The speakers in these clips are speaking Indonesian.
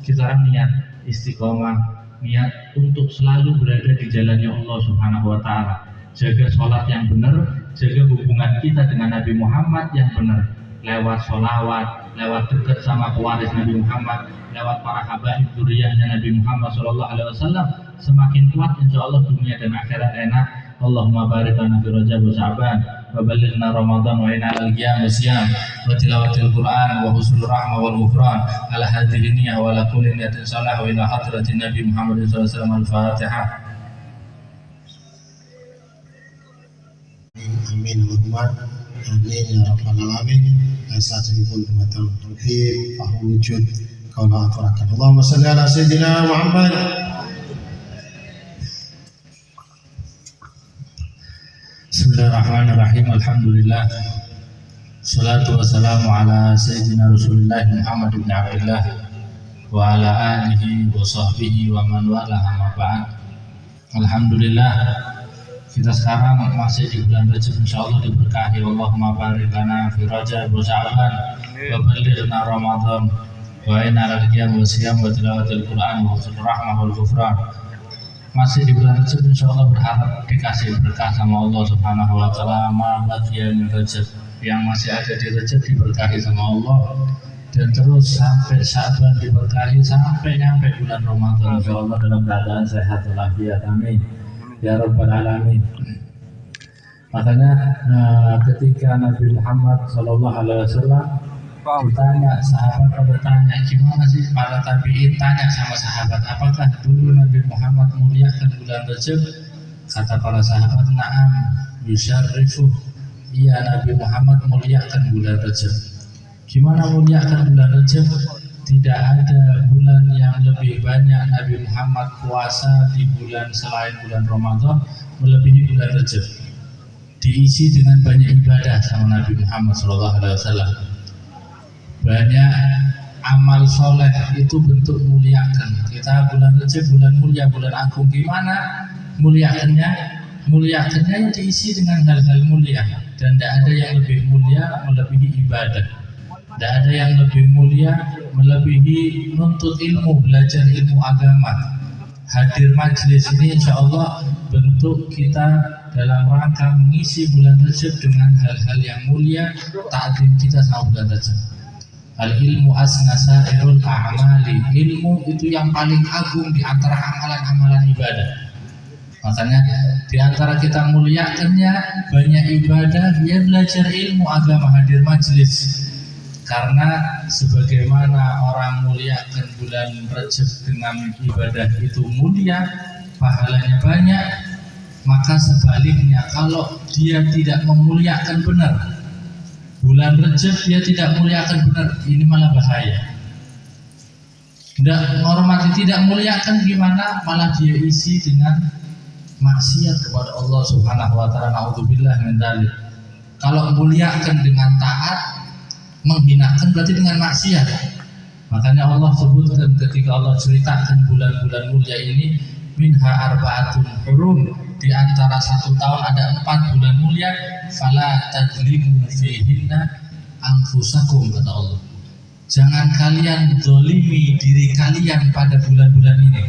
kita niat istiqomah, niat untuk selalu berada di jalannya Allah Subhanahu wa Ta'ala. Jaga sholat yang benar, jaga hubungan kita dengan Nabi Muhammad yang benar, lewat sholawat, lewat dekat sama pewaris Nabi Muhammad, lewat para habaib dzurriyyahnya Nabi Muhammad SAW. Semakin kuat insya Allah dunia dan akhirat enak. Allahumma barik lana fi Rajab wa Sya'ban wa ballighna Ramadan wa inna al-qiyam wa siyam wa tilawatil Qur'an wa husnul rahmah wal ghufran ala hadhihi niyyah wa ala kulli niyatin salah wa ila hadratin Nabi Muhammad SAW. Al-Fatihah. Amin Allahumma amin ya rabbal alamin. Asatipun dumateng tauhid wujud kaula aturaken. Allahumma shalli ala sayyidina Muhammad. Bismillahirrahmanirrahim. Alhamdulillah. Salatu wassalamu ala sayyidina Rasulillah Muhammad bin Abdullah wa ala alihi wa sahbihi wa man wala amma ba'd. Alhamdulillah, kita sekarang masih di bulan Rajab, insyaallah diberkahi. Allahumma barik lana fi Rajab wa Sya'ban wa ballighna Ramadan wa inna al-qiyam wa siyam wa tilawatil Qur'an wa husnul rahmah wal ghufran. Masih di bulan Rajab, insyaallah berharap dikasih berkah sama Allah Subhanahu wa Ta'ala. Ma baqiya min Rajab, yang masih ada di Rajab diberkahi sama Allah, dan terus sampai Sya'ban diberkahi, sampai nyampe bulan Ramadan insyaallah dalam keadaan sehat walafiat. Amin ya rabbal alamin. Makanya ketika Nabi Muhammad SAW ditanya, sahabat bertanya, gimana sih para tabi'in tanya sama sahabat, apakah dulu Nabi Muhammad muliakan bulan Rajab? Kata para sahabat, na'am yusyarrifu, iya Nabi Muhammad muliakan bulan Rajab. Gimana muliakan bulan Rajab? Tidak ada bulan yang lebih banyak Nabi Muhammad puasa di bulan selain bulan Ramadan melebihi bulan Rajab. Diisi dengan banyak ibadah sama Nabi Muhammad SAW. Banyak amal soleh, itu bentuk muliakan. Kita bulan Rajab bulan mulia, bulan agung. Gimana muliakannya? Muliakannya diisi dengan hal-hal mulia, dan tidak ada yang lebih mulia melebihi ibadah. Tidak ada yang lebih mulia melebihi nuntut ilmu, belajar ilmu agama. Hadir majelis ini insya Allah bentuk kita dalam rangka mengisi bulan Rajab dengan hal-hal yang mulia, ta'zim kita sama bulan Rajab. Al-ilmu asna sa'irul a'mali, ilmu itu yang paling agung di antara amalan-amalan ibadah. Makanya di antara kita muliakannya banyak ibadah, dia belajar ilmu agama, hadir majelis. Karena sebagaimana orang muliakan bulan Rajab dengan ibadah itu mulia, pahalanya banyak, maka sebaliknya kalau dia tidak memuliakan benar bulan Rajab, dia tidak muliakan benar, ini malah bahaya. Tidak menghormati, tidak muliakan gimana, malah dia isi dengan maksiat kepada Allah Subhanahu wa Ta'ala. Na'udzubillah min dzalik. Kalau muliakan dengan taat, menghinakan berarti dengan maksiat. Makanya Allah sebutkan ketika Allah ceritakan bulan-bulan mulia ini, minha arba'atun hurum, di antara 1 tahun ada 4 bulan mulia, fala tadzlimu fihinna anfusakum, kata Allah. Jangan kalian zalimi diri kalian pada bulan-bulan ini.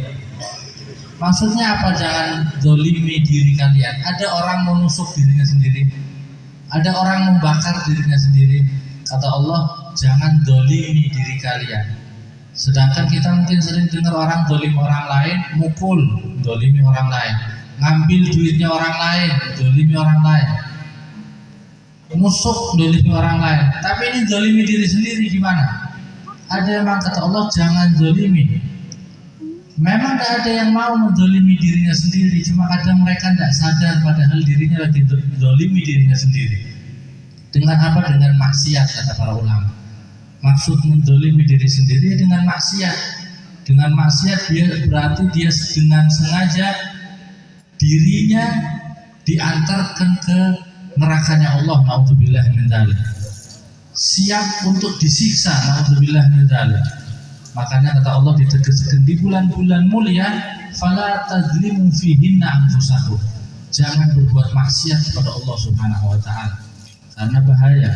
Maksudnya apa jangan zalimi diri kalian? Ada orang menusuk dirinya sendiri, ada orang membakar dirinya sendiri. Kata Allah, jangan zalimi diri kalian. Sedangkan kita mungkin sering dengar orang zalim orang lain, mukul, zalimi orang lain, ngambil duitnya orang lain, zalimi orang lain, musuk, zalimi orang lain. Tapi ini zalimi diri sendiri gimana? Ada yang kata Allah jangan zalimi. Memang tidak ada yang mau menzalimi dirinya sendiri, cuma kadang mereka tidak sadar padahal dirinya lagi zalimi dirinya sendiri. Dengan apa? Dengan maksiat, kata para ulama. Maksud menzalimi diri sendiri dengan maksiat. Dengan maksiat dia berarti dia dengan sengaja dirinya diantarkan ke nerakanya Allah, naudzubillah min dzalik. Siap untuk disiksa, naudzubillah min dzalik. Makanya kata Allah ditegaskan di bulan-bulan mulia, fala tadzlimu fihinna anfusakum. Jangan berbuat maksiat kepada Allah Subhanahu wa Ta'ala, karena bahaya.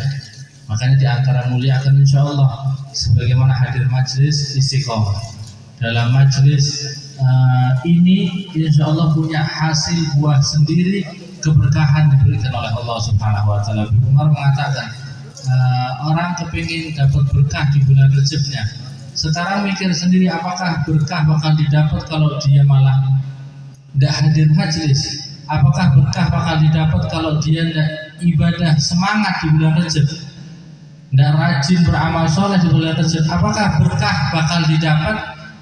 Makanya di antara mulia akan insya Allah sebagaimana hadir majelis istiqomah. dalam majelis ini insya Allah punya hasil buah sendiri, keberkahan diberikan oleh Allah Subhanahu wa Ta'ala. Ibnu Umar mengatakan orang kepingin dapat berkah di bulan Rajabnya, sekarang mikir sendiri apakah berkah bakal didapat kalau dia malah tidak hadir majelis, apakah berkah bakal didapat kalau dia tidak ibadah semangat di bulan Rajab, tidak rajin beramal soleh di bulan Rajab, apakah berkah bakal didapat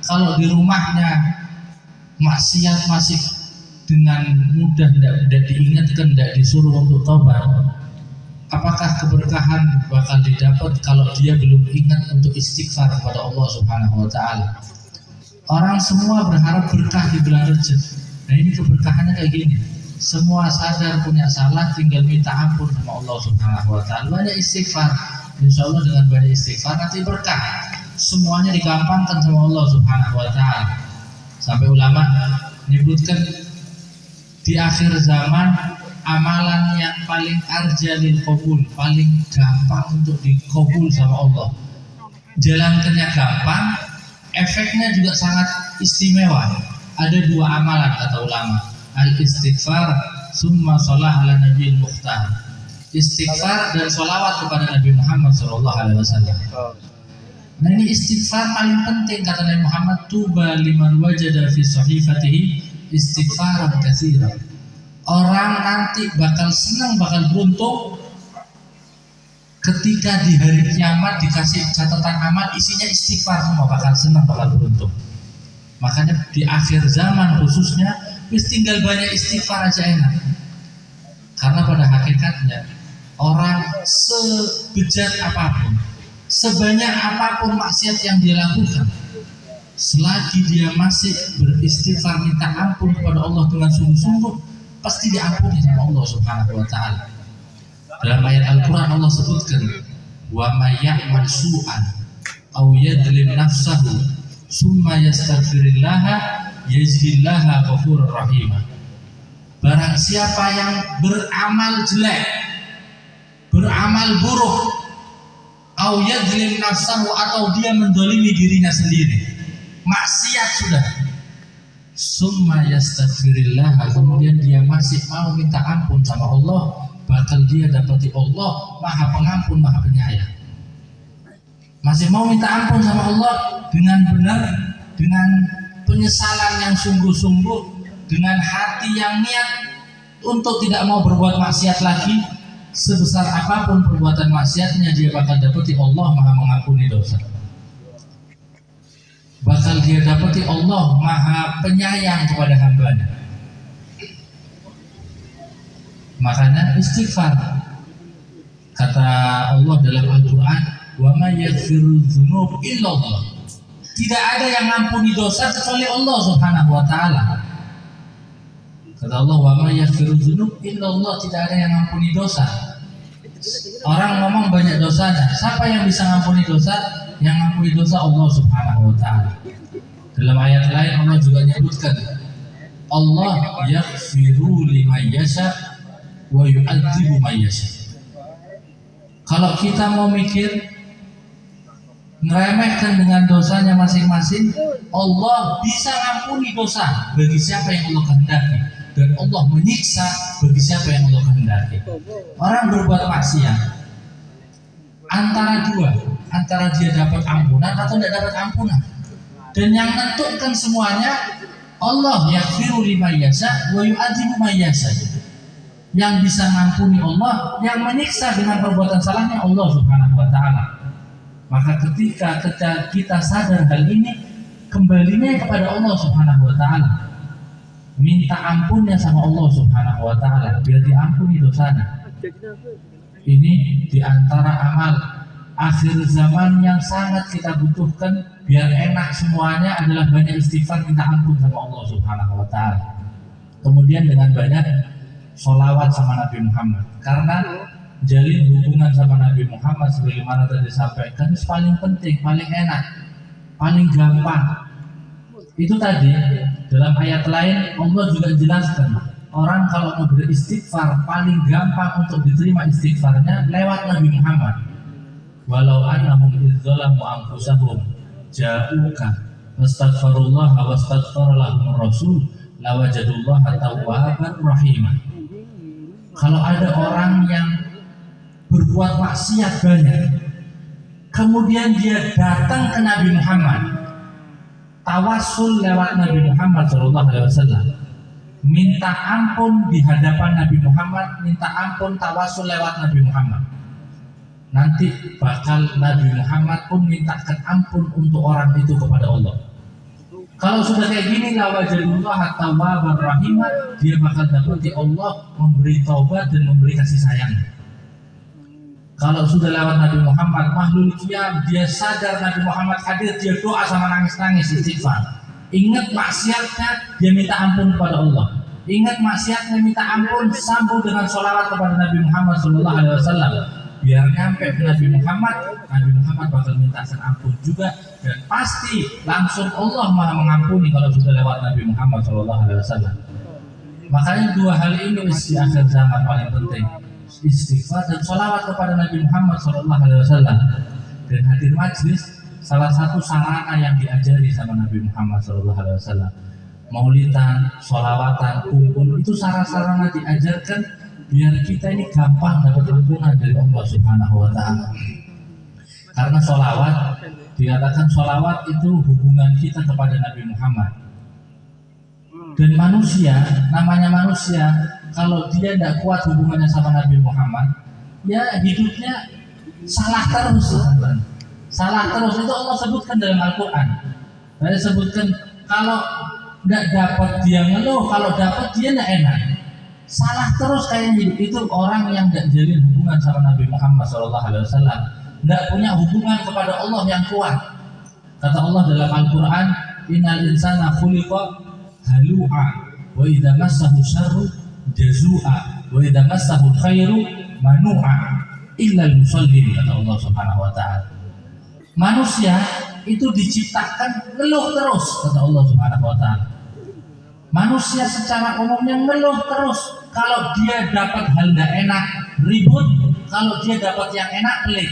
kalau di rumahnya maksiat masih dengan mudah tidak diingatkan, tidak disuruh untuk taubat? Apakah keberkahan bakal didapat kalau dia belum ingat untuk istighfar kepada Allah Subhanahu wa Ta'ala? Orang semua berharap berkah di bulan Rajab. Nah, ini keberkahannya kayak gini. Semua sadar punya salah, tinggal minta ampun sama Allah Subhanahu wa Ta'ala. Banyak istighfar. Insya Allah dengan banyak istighfar nanti berkah. Semuanya digampangkan sama Allah Subhanahu wa Ta'ala. Sampai ulama menyebutkan di akhir zaman amalan yang paling arjalil qabul, paling gampang untuk dikabul sama Allah, jalankannya gampang, efeknya juga sangat istimewa. Ada dua amalan kata ulama, al-istighfar summa shalah ala nabiyil mukhtar. Istighfar dan sholawat kepada Nabi Muhammad SAW. Nah, ini istighfar paling penting kata Nabi Muhammad, tuba liman wajada fi sahifatihi istighfaran katsiran. Orang nanti bakal senang, bakal beruntung ketika di hari kiamat dikasih catatan amal isinya istighfar semua, bakal senang, bakal beruntung. Makanya di akhir zaman khususnya tinggal banyak istighfar aja enak. Karena pada hakikatnya orang sebejat apapun, sebanyak apapun maksiat yang dia lakukan, selagi dia masih beristighfar minta ampun kepada Allah dengan sungguh-sungguh, pasti diampuni sama Allah Subhanahu wa Ta'ala. Dalam ayat Al-Quran Allah sebutkan, wa may ya'mal su'an aw yadlim nafsahu summa yastaghfirillaha yajidillaha ghafurur rahim. Barang siapa yang beramal jelek, beramal buruk, au yadlim nafsahu, atau dia mendolimi dirinya sendiri, maksiat sudah, summa yastaghfirillah, kemudian dia masih mau minta ampun sama Allah, bakal dia dapati Allah Maha Pengampun, Maha Penyayang. Masih mau minta ampun sama Allah dengan benar, dengan penyesalan yang sungguh-sungguh, dengan hati yang niat untuk tidak mau berbuat maksiat lagi. Sebesar apapun perbuatan maksiatnya, dia bakal dapati Allah Maha Mengampuni dosa, bakal dia dapati Allah Maha Penyayang kepada hambanya. Makanya istighfar, kata Allah dalam Al-Quran, wa may yaghfiru dzunub illallah. Tidak ada yang ngampuni dosa kecuali Allah Subhanahu wa Ta'ala. Kata Allah, wa may yaghfiru dzunub illallah, tidak ada yang ngampuni dosa. Orang ngomong banyak dosanya, siapa yang bisa ngampuni dosa? Yang ngampuni dosa Allah Subhanahu wa Ta'ala. Dalam ayat lain Allah juga menyebutkan, Allah yaghfiru liman yasha wa yu'adzibu man yasha. Kalau kita mau mikir ngeremehkan dengan dosanya masing-masing, Allah bisa ngampuni dosa bagi siapa yang Allah kehendaki, dan Allah menyiksa bagi siapa yang Allah kehendaki. Orang berbuat maksiat antara dua, antara dia dapat ampunan atau tidak dapat ampunan, dan yang menentukan semuanya Allah yaghfiru liman yasha wa yu'adzibu man yasha. Yang bisa ngampuni Allah, yang menyiksa dengan perbuatan salahnya Allah Subhanahu wa Ta'ala. Maka ketika kita sadar hal ini, kembalinya kepada Allah Subhanahu wa Ta'ala, minta ampunnya sama Allah Subhanahu wa Ta'ala biar diampuni dosanya. Ini diantara amal akhir zaman yang sangat kita butuhkan biar enak semuanya adalah banyak istighfar, minta ampun sama Allah Subhanahu wa Ta'ala. Kemudian dengan banyak sholawat sama Nabi Muhammad, karena jalin hubungan sama Nabi Muhammad sebagaimana tadi disampaikan itu paling penting, paling enak, paling gampang. Itu tadi dalam ayat lain Allah juga jelaskan, orang kalau mau beristighfar paling gampang untuk diterima istighfarnya lewat Nabi Muhammad. Walau annahum idzalamu anfusahum ja'uka wastaghfirullah wastaghfar lahum rasul lawajadullaha tawwabar rahimah. Kalau ada orang yang berbuat maksiat banyak, kemudian dia datang ke Nabi Muhammad, tawasul lewat Nabi Muhammad SAW, minta ampun di hadapan Nabi Muhammad, minta ampun tawasul lewat Nabi Muhammad, nanti bakal Nabi Muhammad pun mintakan ampun untuk orang itu kepada Allah. Kalau sudah kayak gini, lawajadullah tawwabar rahimah, dia bakal dapati Allah memberi taubat dan memberi kasih sayang. Kalau sudah lewat Nabi Muhammad, mahlul qiyam, dia sadar Nabi Muhammad hadir, dia doa sama nangis-nangis istighfar. Ingat maksiatnya, dia minta ampun kepada Allah. Ingat maksiatnya, minta ampun, sambung dengan sholawat kepada Nabi Muhammad SAW. Biar nyampe ke Nabi Muhammad bakal mintakan ampun juga, dan pasti langsung Allah Maha mengampuni kalau sudah lewat Nabi Muhammad SAW. Makanya dua hal ini di akhir zaman paling penting, istighfar dan sholawat kepada Nabi Muhammad SAW. Dan hadir majlis salah satu sarana yang diajari sama Nabi Muhammad SAW. Maulidan, sholawatan, kumpul, itu sarana diajarkan biar kita ini gampang dapat ampunan dari Allah Subhanahu wa Ta'ala. Karena sholawat, dikatakan sholawat itu hubungan kita kepada Nabi Muhammad. Dan manusia, namanya manusia, kalau dia tidak kuat hubungannya sama Nabi Muhammad, ya hidupnya salah terus. Salah terus, itu Allah sebutkan dalam Al-Quran. Saya sebutkan, kalau tidak dapat dia ngeluh, kalau dapat dia tidak enak. Salah terus kayak hidup itu orang yang tidak jalin hubungan sama Nabi Muhammad SAW, tidak punya hubungan kepada Allah yang kuat. Kata Allah dalam Al-Quran, innal insana khuliqa halu'a wa idza massahu syarru jazua wa idza massahu khairu manu'a illa al-musallin. Kata Allah Subhanahu wa Ta'ala, manusia itu diciptakan ngeluh terus. Kata Allah Subhanahu wa Ta'ala, manusia secara umumnya ngeluh terus. Kalau dia dapat hal tidak enak, ribut. Kalau dia dapat yang enak, pelit.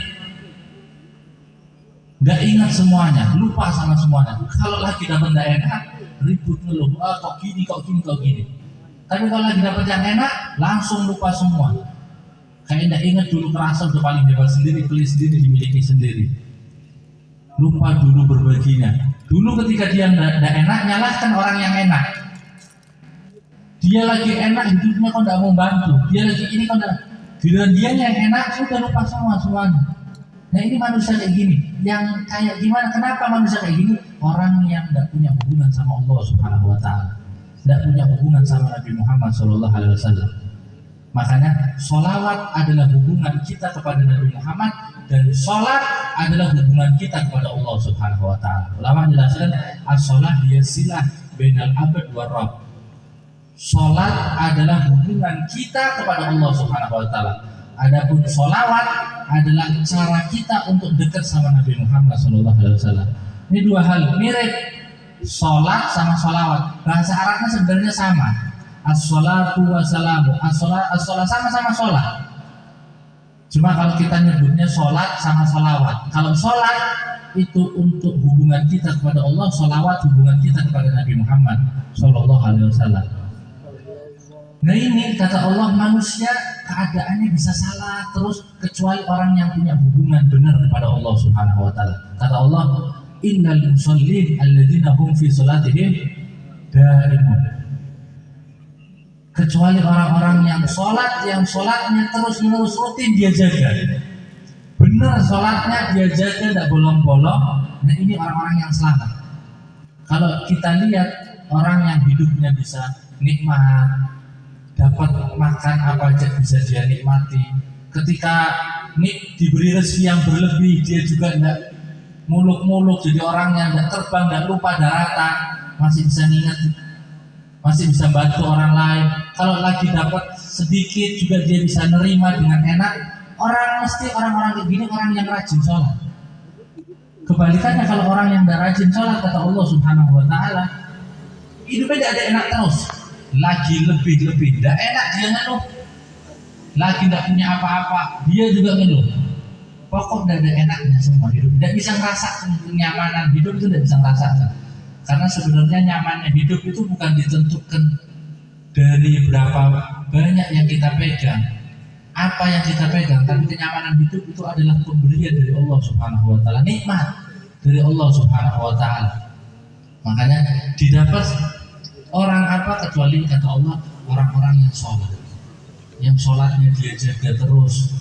Gak ingat semuanya, lupa sama semuanya. Kalau lagi dapat tidak enak, ribut, ngeluh. Kok gini. Tapi kalau lagi dapat yang enak, langsung lupa semua. Kayak tidak ingat dulu kerasa udah paling hebat sendiri, pelit sendiri, dimiliki sendiri. Lupa dulu berbaginya. Dulu ketika dia tidak enak, nyalahkan orang yang enak. Dia lagi enak hidupnya kok tidak mau bantu. Dia lagi ini kok tidak. Bila dia yang enak sudah lupa semuanya. Nah ini manusia kayak gini. Yang kayak gimana? Kenapa manusia kayak gini? Orang yang tidak punya hubungan sama Allah Subhanahu wa Ta'ala, tidak punya hubungan sama Nabi Muhammad SAW. Makanya sholawat adalah hubungan kita kepada Nabi Muhammad, dan sholat adalah hubungan kita kepada Allah Subhanahu wa Ta'ala. Ulama menjelaskan as-sholah hiya silah bainal abad wa rabb. Sholat adalah hubungan kita kepada Allah Subhanahu wa Ta'ala. Adapun sholawat adalah cara kita untuk dekat sama Nabi Muhammad SAW. Ini dua hal mirip, sholat sama sholawat. Bahasa Arabnya sebenarnya sama. As-sholatu wassalamu. As-sholat sama-sama sholat. Cuma kalau kita nyebutnya sholat sama sholawat. Kalau sholat itu untuk hubungan kita kepada Allah, sholawat hubungan kita kepada Nabi Muhammad SAW. Nah ini kata Allah, manusia keadaannya bisa salah terus kecuali orang yang punya hubungan benar kepada Allah Subhanahu wa Ta'ala. Kata Allah, innal musallin alladzina hum fi sholatihim daimun. Kecuali orang-orang yang sholatnya terus-menerus rutin dia jaga. Benar sholatnya dia jaga, tidak bolong-bolong. Nah ini orang-orang yang selamat. Kalau kita lihat orang yang hidupnya bisa nikmat, dapat makan apa aja bisa dia nikmati. Ketika diberi rezeki yang berlebih, dia juga tidak muluk-muluk jadi orang yang tidak terbang dan lupa daratan, masih bisa ingat, masih bisa bantu orang lain. Kalau lagi dapat sedikit juga dia bisa nerima dengan enak. Orang-orang kayak gini orang yang rajin sholat. Kebalikannya kalau orang yang tidak rajin sholat, kata Allah Subhanahu wa Ta'ala, hidupnya tidak ada enak terus. Lagi lebih tidak enak dia ngeluh, lagi tidak punya apa-apa dia juga ngeluh. Pokok tidak ada enaknya semua hidup, tidak bisa ngerasakan kenyamanan hidup itu, tidak bisa ngerasakan. Karena sebenarnya nyamannya hidup itu bukan ditentukan dari berapa banyak yang kita pegang, apa yang kita pegang, tapi kenyamanan hidup itu adalah pemberian dari Allah Subhanahu wa taala, nikmat dari Allah Subhanahu wa taala. Makanya didapat orang apa kecuali kata Allah orang-orang yang sholat, yang sholatnya dia jaga terus,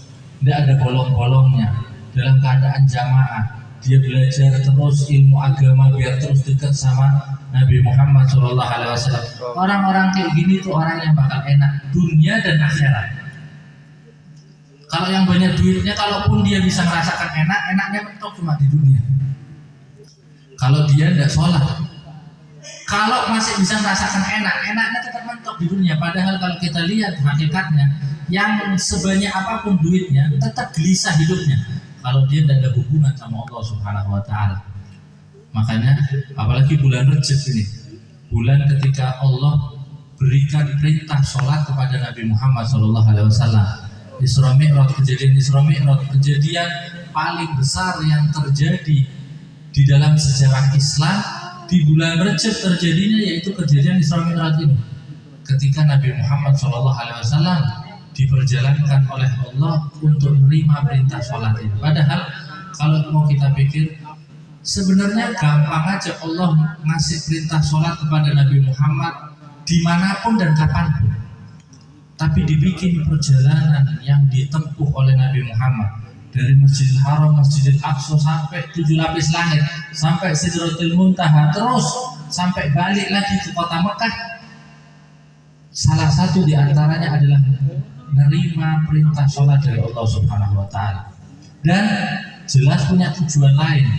tidak ada bolong-bolongnya, dalam keadaan jamaah, dia belajar terus ilmu agama biar terus dekat sama Nabi Muhammad SAW. Orang-orang kayak gini tuh orang yang bakal enak dunia dan akhirat. Kalau yang banyak duitnya, kalaupun dia bisa merasakan enak, enaknya mentok cuma di dunia. Kalau dia tidak sholat, kalau masih bisa merasakan enak, enaknya tetap mentok di dunia. Padahal kalau kita lihat hakikatnya, yang sebanyak apapun duitnya, tetap gelisah hidupnya kalau dia tidak ada hubungan sama Allah Subhanahu wa taala. Makanya apalagi bulan Rajab ini, bulan ketika Allah berikan perintah sholat kepada Nabi Muhammad SAW. Isra Mi'raj, kejadian Isra Mi'raj, kejadian paling besar yang terjadi di dalam sejarah Islam di bulan Rajab terjadinya, yaitu kejadian Isra Mi'raj ini. Ketika Nabi Muhammad SAW diperjalankan oleh Allah untuk menerima perintah sholat ini. Padahal kalau mau kita pikir, sebenarnya gampang aja Allah ngasih perintah sholat kepada Nabi Muhammad dimanapun dan kapanpun. Tapi dibikin perjalanan yang ditempuh oleh Nabi Muhammad dari Masjidil Haram, Masjidil Aqsa sampai 7 lapis langit, sampai Sidratul Muntaha, terus sampai balik lagi ke kota Mekah. Salah satu di antaranya adalah menerima perintah sholat dari Allah Subhanahu wa taala. Dan jelas punya tujuan lain,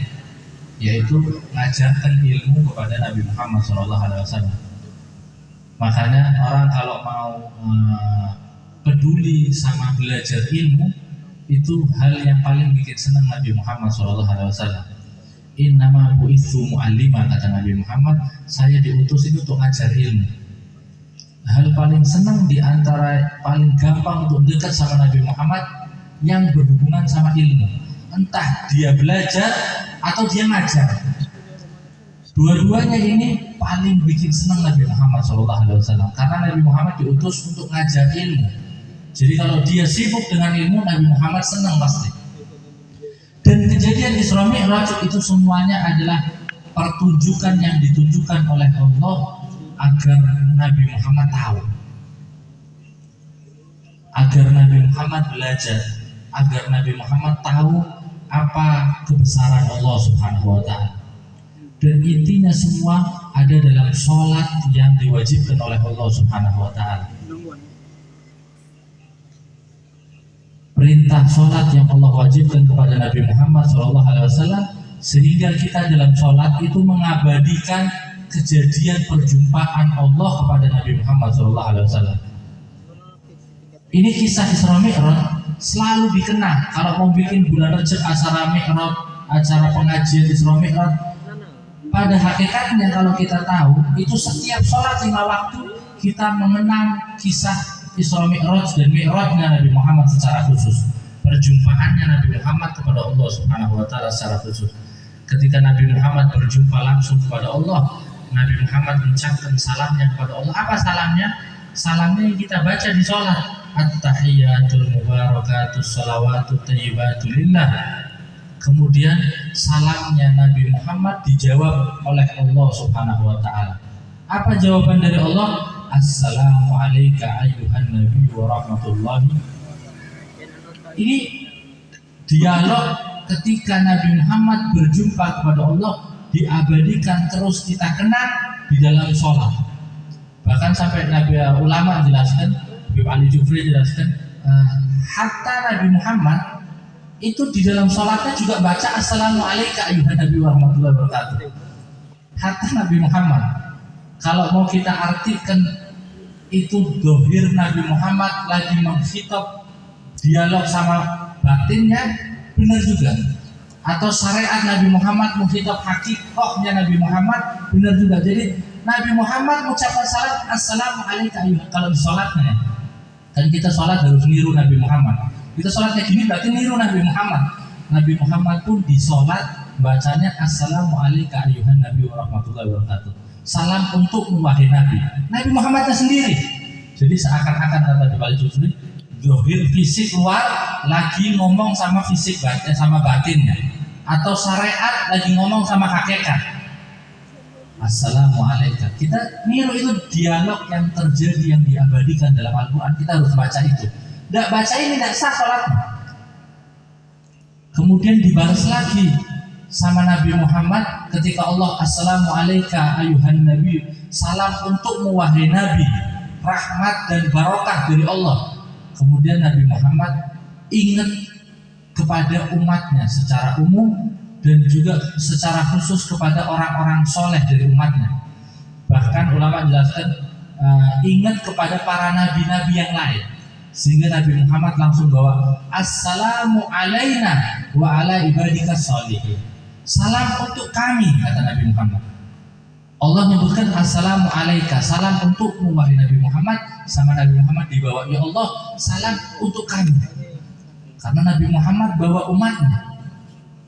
yaitu mengajarkan ilmu kepada Nabi Muhammad SAW. Makanya orang kalau mau peduli sama belajar ilmu, itu hal yang paling bikin senang Nabi Muhammad SAW. Innama bu'itsu mu'allima, kata Nabi Muhammad, saya diutus itu untuk ngajar ilmu. Hal paling senang di antara paling gampang untuk dekat sama Nabi Muhammad yang berhubungan sama ilmu, entah dia belajar atau dia ngajar. Dua-duanya ini paling bikin senang Nabi Muhammad SAW, karena Nabi Muhammad diutus untuk ngajar ilmu. Jadi kalau dia sibuk dengan ilmu, Nabi Muhammad senang pasti. Dan kejadian Isra Mi'raj itu semuanya adalah pertunjukan yang ditunjukkan oleh Allah agar Nabi Muhammad tahu, agar Nabi Muhammad belajar, agar Nabi Muhammad tahu apa kebesaran Allah Subhanahu wa taala. Dan intinya semua ada dalam sholat yang diwajibkan oleh Allah Subhanahu wa taala. Perintah sholat yang Allah wajibkan kepada Nabi Muhammad SAW, sehingga kita dalam sholat itu mengabadikan kejadian perjumpaan Allah kepada Nabi Muhammad SAW. Ini kisah Isra Mi'raj selalu dikenang. Kalau mau bikin bulan Rajab acara Mi'raj, acara pengajian Isra Mi'raj, pada hakikatnya kalau kita tahu, itu setiap sholat 5 waktu kita mengenang kisah Isra Mi'raj dan Mi'rajnya Nabi Muhammad secara khusus, perjumpaannya Nabi Muhammad kepada Allah Subhanahu wa taala secara khusus. Ketika Nabi Muhammad berjumpa langsung kepada Allah, Nabi Muhammad mengucapkan salamnya kepada Allah. Apa salamnya? Salamnya yang kita baca di sholat, at-tahiyyatul mubarakatus salawatut thayyibatu lillah. Kemudian salamnya Nabi Muhammad dijawab oleh Allah Subhanahu wa taala. Apa jawaban dari Allah? Assalamu alayka ayyuhan nabi wa rahmatullahi. Ini dialog ketika Nabi Muhammad berjumpa kepada Allah, diabadikan terus kita kenang di dalam sholat. Bahkan sampai Nabi ulama jelaskan, Habib Ali Jufri jelaskan, hatta Nabi Muhammad itu di dalam sholatnya juga baca Assalamu alayka ayyuhan nabi wa rahmatullahi wabarakatuh. Hatta Nabi Muhammad, kalau mau kita artikan itu dohir Nabi Muhammad lagi menghitab dialog sama batinnya, benar juga. Atau syariat Nabi Muhammad menghitab hakikatnya Nabi Muhammad, benar juga. Jadi Nabi Muhammad mengucapkan salam Assalamu alayka ayyuhan, kalau di sholatnya kan kita sholat harus niru Nabi Muhammad. Kita sholatnya gini berarti niru Nabi Muhammad. Nabi Muhammad pun di sholat bacanya assalamu alayka ayyuhan nabi wa rahmatullahi wa barakatuh. Salam untukmu wahai Nabi. Nabi Muhammadnya sendiri. Jadi seakan-akan kata di balik Juzri, zahir fisik luar lagi ngomong sama fisik batin, sama batinnya, atau syariat lagi ngomong sama hakikat. Assalamu alayka. Kita niru itu dialog yang terjadi, yang diabadikan dalam Al-Quran. Kita harus baca itu. Tidak baca ini tidak sah sholatnya. Kemudian dibalas lagi sama Nabi Muhammad ketika Allah assalamu alayka ayuhan nabi, salam untukmu wahai Nabi, rahmat dan barokah dari Allah. Kemudian Nabi Muhammad ingat kepada umatnya secara umum dan juga secara khusus kepada orang-orang soleh dari umatnya. Bahkan ulama jelaskan ingat kepada para nabi-nabi yang lain, sehingga Nabi Muhammad langsung bawa assalamu alayna wa ala ibadika sholihin. Salam untuk kami, kata Nabi Muhammad. Allah menyebutkan assalamu alayka, salam untukmu wahai Nabi Muhammad. Sama Nabi Muhammad dibawa, ya Allah salam untuk kami. Karena Nabi Muhammad bawa umatnya.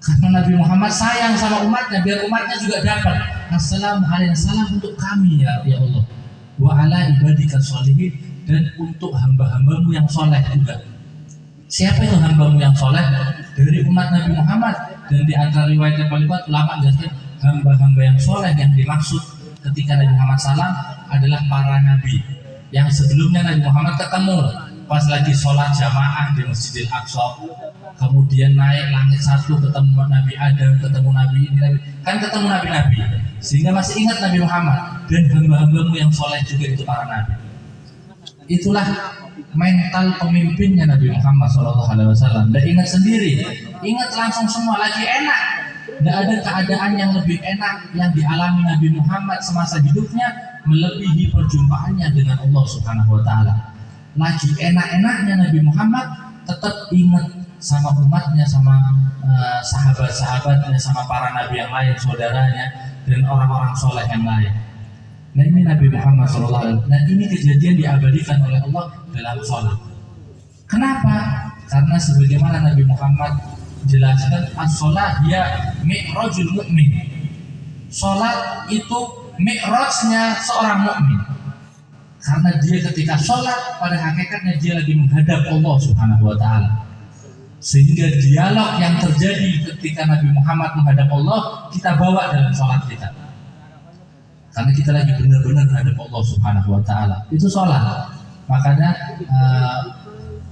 Karena Nabi Muhammad sayang sama umatnya, biar umatnya juga dapat. Assalamu alayna, salam untuk kami ya Allah. Wa ala ibadika sholihin, dan untuk hamba-hambamu yang soleh juga. Siapa itu hambamu yang soleh? Dari umat Nabi Muhammad. Dan di antara riwayat yang paling kuat, ulama menjelaskan hamba-hamba yang soleh yang dimaksud ketika Nabi Muhammad salam adalah para nabi yang sebelumnya Nabi Muhammad ketemu pas lagi sholat jamaah di Masjidil Aqsa, kemudian naik langit satu ketemu Nabi Adam, ketemu Nabi ini, kan ketemu nabi-nabi, sehingga masih ingat Nabi Muhammad. Dan hamba-hambamu yang soleh juga itu para nabi. Itulah mental pemimpinnya Nabi Muhammad SAW. Dan ingat sendiri, ingat langsung semua, lagi enak. Tidak ada keadaan yang lebih enak yang dialami Nabi Muhammad semasa hidupnya melebihi perjumpaannya dengan Allah Subhanahu Wa Taala. Lagi enak-enaknya Nabi Muhammad tetap ingat sama umatnya, sama sahabat-sahabatnya, sama para nabi yang lain, saudaranya, dan orang-orang soleh yang lain. Nah ini Nabi Muhammad SAW. Dan ini kejadian diabadikan oleh Allah dalam sholat. Kenapa? Karena sebagaimana Nabi Muhammad jelaskan, as-sholat ya mi'rajul mu'min. Sholat itu mi'rajnya seorang mukmin. Karena dia ketika sholat pada hakikatnya dia lagi menghadap Allah Subhanahu Wa Taala. Sehingga dialog yang terjadi ketika Nabi Muhammad menghadap Allah kita bawa dalam sholat kita. Karena kita lagi benar-benar menghadap Allah Subhanahu Wa Taala. Itu sholat. Makanya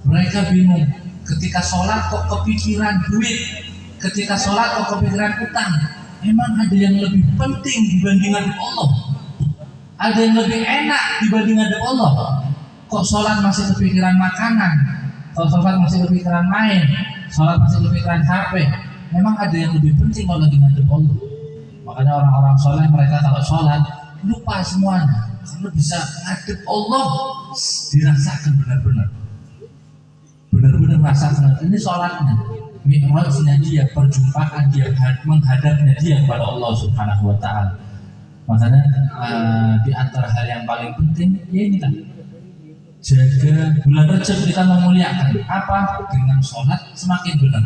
mereka bingung ketika sholat kok kepikiran duit, ketika sholat kok kepikiran utang. Emang ada yang lebih penting dibanding hadap Allah? Ada yang lebih enak dibanding hadap Allah? Kok sholat masih kepikiran makanan? Kok sholat masih kepikiran main? Sholat masih kepikiran HP? Memang ada yang lebih penting kalau lagi ngadep Allah? Makanya orang-orang soleh mereka kalau sholat lupa semuanya, karena bisa ngadep Allah, dirasakan benar-benar rasakan. Ini sholatnya, mi'rajnya dia, perjumpaan dia, menghadapnya dia kepada Allah Subhanahu Wa Taala. Makanya di antara hal yang paling penting ya inilah, jaga bulan Rajab kita memuliakan apa? Dengan sholat semakin benar.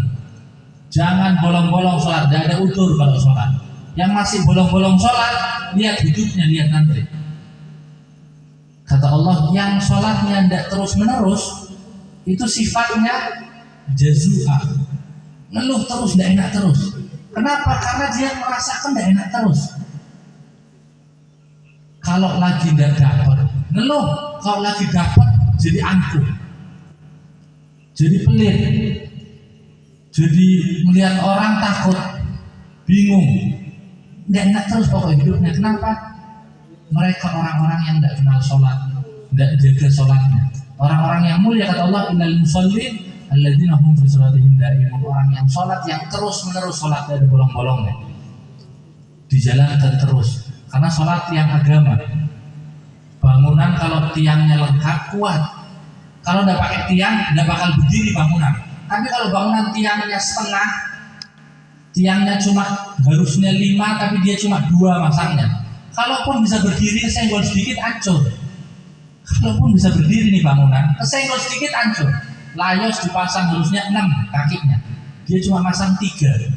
Jangan bolong-bolong sholat, tidak ada udur kalau sholat. Yang masih bolong-bolong sholat, lihat hidupnya, lihat nanti. Kata Allah, yang sholatnya tidak terus-menerus, itu sifatnya jazua, ngeluh terus, tidak enak terus. Kenapa? Karena dia merasakan tidak enak terus. Kalau lagi tidak dapat, ngeluh. Kalau lagi dapat, jadi angkuh, jadi pelit, jadi melihat orang takut, bingung. Nggak enak terus pokoknya hidupnya. Kenapa? Mereka orang-orang yang tidak kenal sholat, tidak jaga sholatnya. Orang-orang yang mulia kata Allah, innal musallin alladzina hum fi sholatihim daimun. Orang yang sholat yang terus-menerus sholat, dari bolong-bolongnya, dijalankan terus. Karena sholat tiang agama. Bangunan kalau tiangnya lengkap kuat. Kalau tidak pakai tiang, tidak bakal berdiri bangunan. Tapi kalau bangunan tiangnya setengah, tiangnya cuma harusnya 5 tapi dia cuma 2 masangnya. Kalaupun bisa berdiri, kesenggol sedikit hancur. Kalaupun bisa berdiri nih bangunan, kesenggol sedikit hancur. Layos dipasang harusnya 6 kakinya, dia cuma masang 3.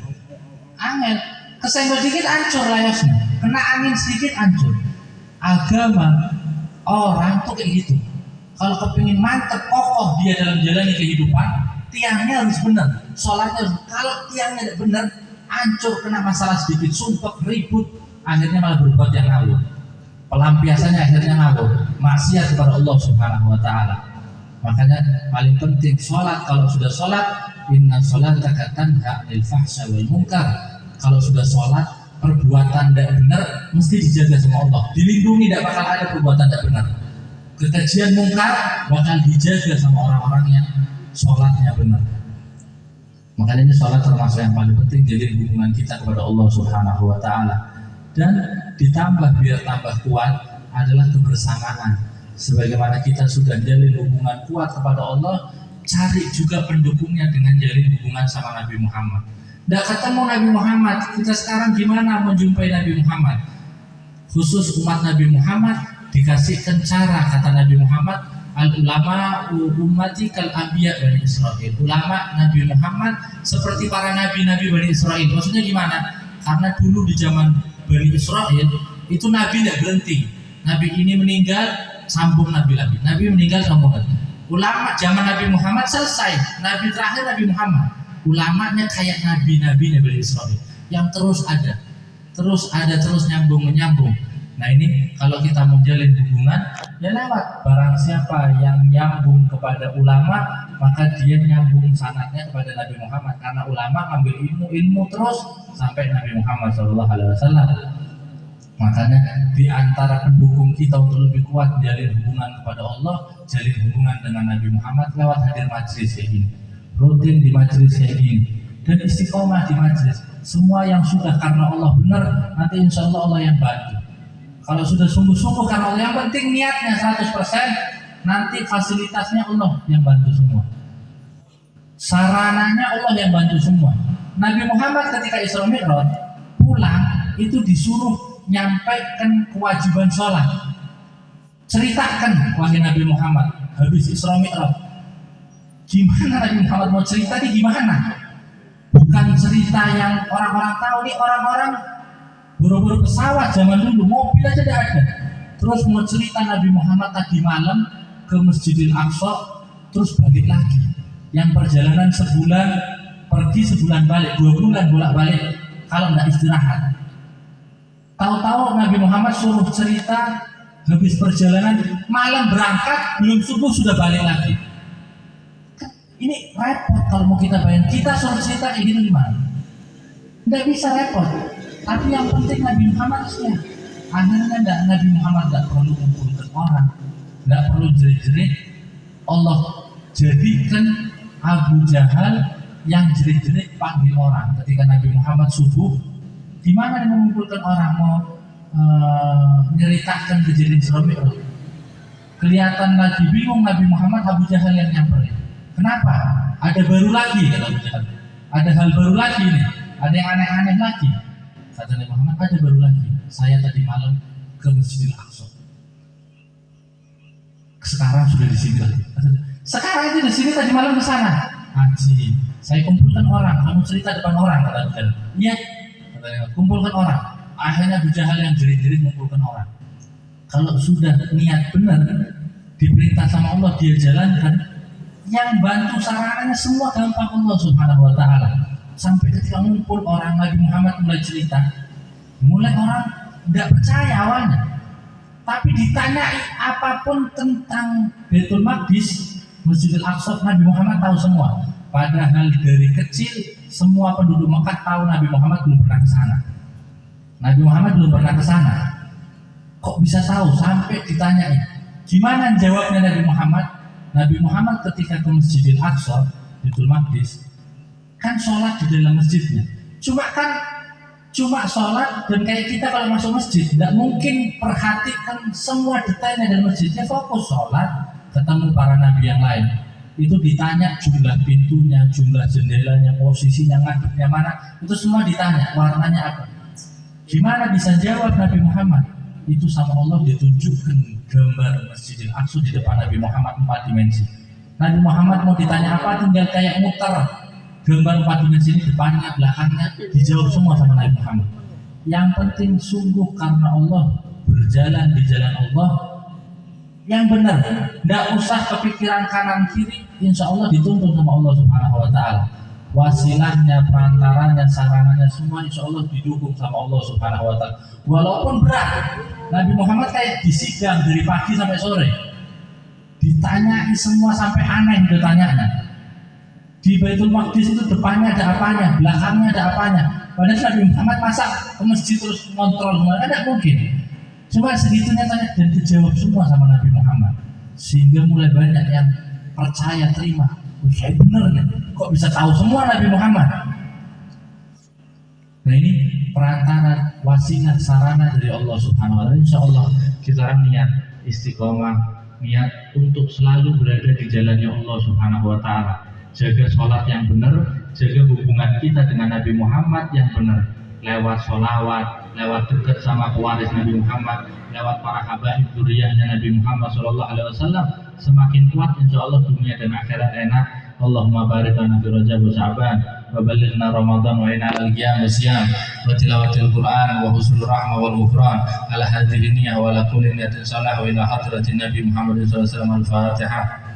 angin, kesenggol dikit hancur layosnya, kena angin sedikit hancur. Agama orang tuh kayak gitu. Kalau kepingin mantep kokoh dia dalam menjalani kehidupan, tiangnya harus benar, sholatnya harus. Kalau tiangnya tidak benar, hancur, kena masalah sedikit, sumpah, ribut, akhirnya malah berbuat yang ngawur. Pelampiasannya akhirnya ngawur, maksiat kepada Allah Subhanahu wa Ta'ala. Makanya paling penting sholat. Kalau sudah sholat, inna sholataka tanha 'anil fahsya wal munkar. Kalau sudah sholat, perbuatan tidak benar mesti dijaga sama Allah, dilindungi, tidak bakal ada perbuatan tidak benar. Kekejian mungkar bakal dijaga sama orang-orang yang sholatnya benar. Makanya ini sholat termasuk yang paling penting, jadi hubungan kita kepada Allah Subhanahu wa Ta'ala. Dan ditambah biar tambah kuat adalah kebersamaan. Sebagaimana kita sudah jalin hubungan kuat kepada Allah, cari juga pendukungnya dengan jalin hubungan sama Nabi Muhammad. Tidak ketemu Nabi Muhammad, kita sekarang gimana menjumpai Nabi Muhammad? Khusus umat Nabi Muhammad dikasihkan cara, kata Nabi Muhammad, al-ulama ummati kal anbiya Bani Israil. Ulama Nabi Muhammad seperti para nabi-nabi Bani Israil. Maksudnya gimana? Karena dulu di zaman Bani Israil itu nabi tidak berhenti. Nabi ini meninggal, sambung nabi lagi. Nabi meninggal, sambung lagi. Ulama zaman Nabi Muhammad selesai. Nabi terakhir Nabi Muhammad. Ulamanya kayak nabi-nabi Bani Israil yang terus ada, terus nyambung menyambung. Nah ini kalau kita mau jalin hubungan ya lewat, barang siapa yang nyambung kepada ulama maka dia nyambung sanadnya kepada Nabi Muhammad, karena ulama ngambil ilmu terus sampai Nabi Muhammad SAW. Makanya di antara pendukung kita untuk lebih kuat jalin hubungan kepada Allah, jalin hubungan dengan Nabi Muhammad lewat hadir majelis kayak gini, rutin di majelis kayak gini, dan istiqomah di majelis. Semua yang sudah karena Allah benar, nanti insya Allah Allah yang bantu. Kalau sudah sungguh-sungguh karena Allah, yang penting niatnya 100%, nanti fasilitasnya Allah yang bantu semua, sarananya Allah yang bantu semua. Nabi Muhammad ketika Isra Mi'raj pulang itu disuruh nyampaikan kewajiban sholat. Ceritakan wahai Nabi Muhammad habis Isra Mi'raj, gimana Nabi Muhammad mau cerita nih gimana? Bukan cerita yang orang-orang tahu nih, orang-orang buru-buru pesawat zaman dulu, mobil aja tidak ada. Terus mau cerita Nabi Muhammad tadi malam ke Masjidil Aqsa, terus balik lagi. Yang perjalanan sebulan pergi, sebulan balik, 2 bulan bolak-balik kalau nggak istirahat. Tahu-tahu Nabi Muhammad suruh cerita habis perjalanan, malam berangkat, belum subuh sudah balik lagi. Ini repot kalau mau kita bayang. Kita suruh cerita kayak gini gimana? Nggak bisa, repot. Tapi yang penting Nabi Muhammad ya. Akhirnya Nabi Muhammad nggak perlu kumpulkan orang, nggak perlu jerit-jerit. Allah jadikan Abu Jahal yang jerit-jerit panggil orang ketika Nabi Muhammad subuh. Gimana dia mengumpulkan orang mau nyeritakan kejadian Isra Mi'raj? Kelihatan lagi bingung Nabi Muhammad, Abu Jahal yang nyamperin. Kenapa? Ada baru lagi kata Abu Jahal. Ada hal baru lagi nih, ada yang aneh-aneh lagi. Kata Nabi Muhammad, ada baru lagi. Saya tadi malam ke Masjidil Aqsa. Sekarang sudah di sini lagi. Sekarang itu di sini, tadi malam ke sana. Haji, saya kumpulkan orang. Kamu cerita depan orang, kata Abu Jahal. Iya, katanya, kumpulkan orang. Akhirnya Abu Jahal yang jerit-jerit mengumpulkan orang. Kalau sudah niat benar, diperintah sama Allah, dia jalankan. Yang bantu sarannya semua gampang Allah Subhanahu wa Ta'ala. Sampai ketika ngumpul orang, Nabi Muhammad mulai cerita. Mulai orang tidak percaya awalnya, tapi ditanyai apapun tentang Baitul Maqdis, Masjidil Aqsa, Nabi Muhammad tahu semua. Padahal dari kecil semua penduduk Mekah tahu Nabi Muhammad belum pernah ke sana. Nabi Muhammad belum pernah ke sana. Kok bisa tahu? Sampai ditanyai. Gimana jawabnya Nabi Muhammad? Nabi Muhammad ketika ke Masjidil Aqsa, Baitul Maqdis, kan sholat di dalam masjidnya. Cuma sholat, dan kayak kita kalau masuk masjid tidak mungkin perhatikan semua detailnya dalam masjidnya, fokus sholat, ketemu para nabi yang lain. Itu ditanya jumlah pintunya, jumlah jendelanya, posisinya, ngadepnya mana, itu semua ditanya, warnanya apa. Gimana bisa jawab Nabi Muhammad? Itu sama Allah ditunjukkan gambar Masjidil Aqsa di depan Nabi Muhammad 4 dimensi. Nabi Muhammad mau ditanya apa tinggal kayak muter gambar 4 dimensi ini depannya, belakangnya dijawab semua sama Nabi Muhammad. Yang penting sungguh karena Allah, berjalan di jalan Allah yang benar, tidak usah kepikiran kanan kiri, insya Allah dituntun sama Allah Subhanahu Wa Taala. Wasilahnya, perantaranya, sarananya semua insya Allah didukung sama Allah Subhanahu Wa Taala. Walaupun berat, Nabi Muhammad kayak disidang dari pagi sampai sore, ditanyai semua sampai aneh ditanyanya. Di Baitul Maqdis itu depannya ada apanya, belakangnya ada apanya. Padahal Nabi Muhammad masa ke masjid terus kontrol semua, kan tidak mungkin. Cuma segitunya tanya dan dijawab semua sama Nabi Muhammad, sehingga mulai banyak yang percaya terima. Oh, saya benar nih, kok bisa tahu semua Nabi Muhammad? Nah ini perantara, wasilah, sarana dari Allah Subhanahu Wa Taala. Insya Allah kita niat istiqomah, niat untuk selalu berada di jalannya Allah Subhanahu Wa Taala. Jaga sholat yang benar, jaga hubungan kita dengan Nabi Muhammad yang benar, lewat sholawat, lewat dekat sama pewaris Nabi Muhammad, lewat para habaib dzurriyyahnya Nabi Muhammad SAW. Semakin kuat insya Allah dunia dan akhirat enak. Allahumma barik lana fi Rajab wa Sya'ban wa ballighna Ramadan wa inna al-qiyam wa siyam wa tilawatil Qur'an wa husnul rahmah wal ghufran ala hadhihi niyyah wa la kulli niyatin salah wa ila hadratin Nabi Muhammad SAW. Al-Fatihah.